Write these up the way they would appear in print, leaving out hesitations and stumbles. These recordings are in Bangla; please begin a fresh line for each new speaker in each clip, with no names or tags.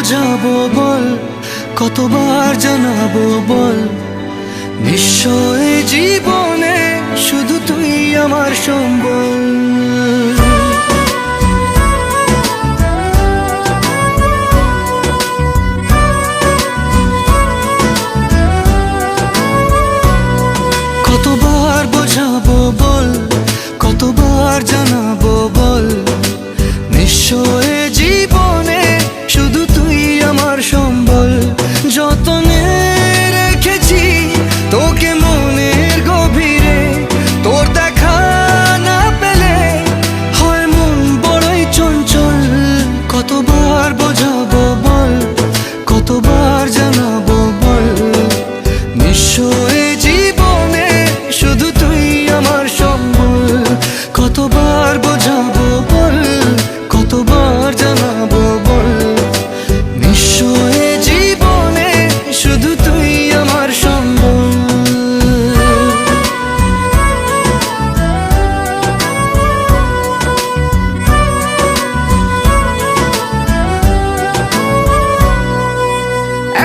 বোঝাবো বল, কতবার জানাবো বল, নিশ্চয় জীবনে শুধু তুই আমার সম্বল। কতবার বোঝাবো বল, কতবার জানাবো বল, নিশ্চয় জীবনে শুধু তুই আমার সম্বল। যতনে রেখেছি তোকে মনের গভীরে, তোর দেখা না পেলে হয় মন বড়ই চঞ্চল। কতবার বোঝাবো বল, কতবার জানাবো বল, নিশ্চয় জীবনে শুধু তুই আমার সম্বল। কতবার বোঝাবো বল, কতবার জানাবো বল, নিশ্চয় জীবনে শুধু তুই আমার সম্বল।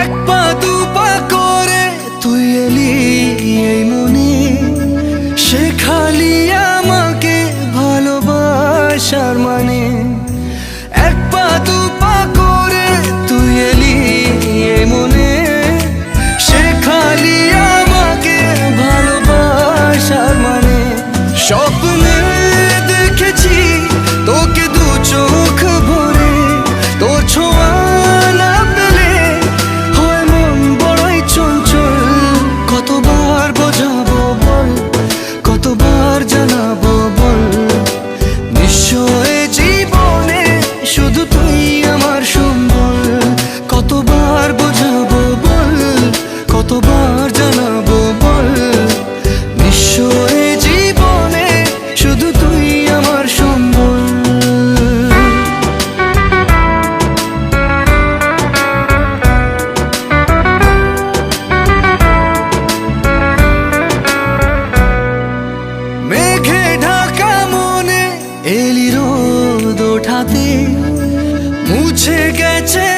এক পা দু পা করে তুই এলি এই মনে, শেখালি আমাকে ভালোবাসার মানে। এক পা দু পা করে তুই এলি এই মনে, শেখালি আমাকে ভালোবাসার মানে। স্বপ্নে দেখেছি তোকে দু চোখ ভরে, তোর ছোঁয়া না পেলে হয় মন বড়ই চঞ্চল। কতবার বোঝাবো বল, কতবার জানাবো বল, নিশ্চয় জীবনে শুধু তুই আমার সম্বল। কতবার বোঝাবো বল, কতবার জানাবো বল, নিশ্চয় জীবনে শুধু তুই আমার সম্বল। মেঘে ঢাকা মনে এলি রোদ ওঠাতে, মুছে গেছে